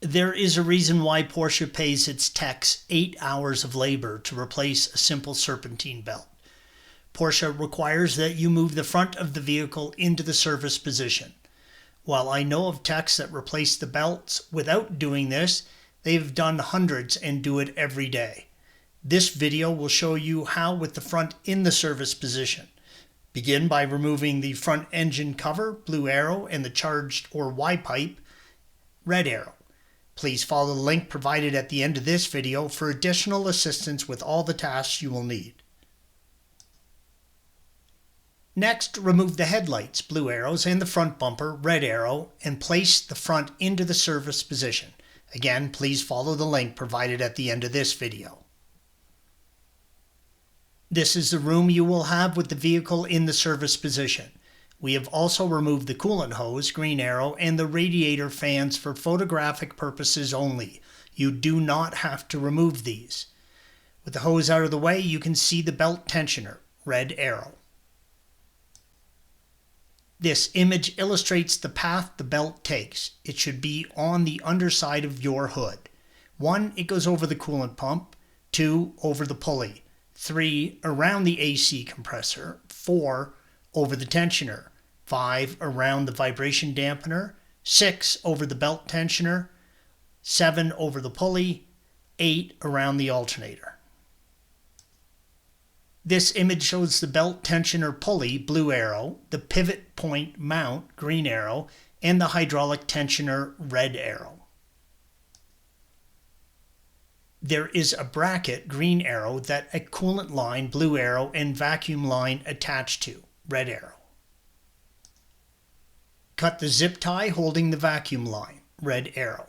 There is a reason why Porsche pays its techs 8 hours of labor to replace a simple serpentine belt. Porsche requires that you move the front of the vehicle into the service position. While I know of techs that replace the belts without doing this, they've done hundreds and do it every day. This video will show you how with the front in the service position. Begin by removing the front engine cover, blue arrow, and the charged or Y pipe, red arrow. Please follow the link provided at the end of this video for additional assistance with all the tasks you will need. Next, remove the headlights, blue arrows, and the front bumper, red arrow, and place the front into the service position. Again, please follow the link provided at the end of this video. This is the room you will have with the vehicle in the service position. We have also removed the coolant hose, green arrow, and the radiator fans for photographic purposes only. You do not have to remove these. With the hose out of the way, you can see the belt tensioner, red arrow. This image illustrates the path the belt takes. It should be on the underside of your hood. 1. It goes over the coolant pump. 2. Over the pulley. 3. Around the AC compressor. 4. Over the tensioner. 5. Around the vibration dampener. 6. Over the belt tensioner. 7. Over the pulley. 8. Around the alternator. This image shows the belt tensioner pulley, blue arrow, the pivot point mount, green arrow, and the hydraulic tensioner, red arrow. There is a bracket, green arrow, that a coolant line, blue arrow, and vacuum line attached to, red arrow. Cut the zip tie holding the vacuum line, red arrow.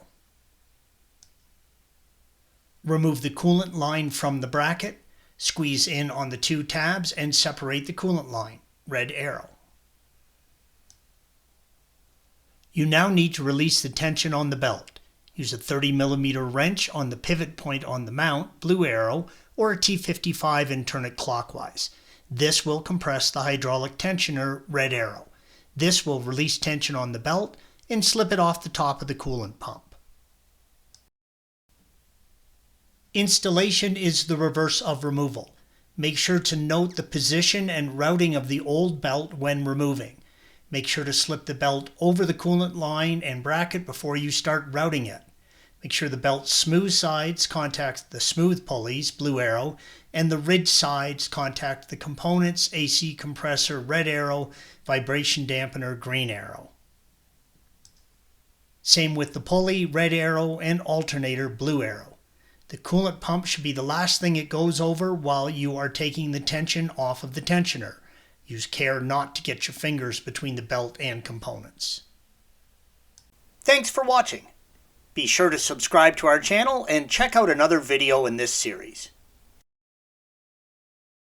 Remove the coolant line from the bracket, squeeze in on the 2 tabs and separate the coolant line, red arrow. You now need to release the tension on the belt. Use a 30mm wrench on the pivot point on the mount, blue arrow, or a T55 and turn it clockwise. This will compress the hydraulic tensioner, red arrow. This will release tension on the belt and slip it off the top of the coolant pump. Installation is the reverse of removal. Make sure to note the position and routing of the old belt when removing. Make sure to slip the belt over the coolant line and bracket before you start routing it. Make sure the belt's smooth sides contact the smooth pulleys, blue arrow, and the ridge sides contact the components, AC compressor, red arrow, vibration dampener, green arrow. Same with the pulley, red arrow, and alternator, blue arrow. The coolant pump should be the last thing it goes over while you are taking the tension off of the tensioner. Use care not to get your fingers between the belt and components. Thanks for watching. Be sure to subscribe to our channel and check out another video in this series.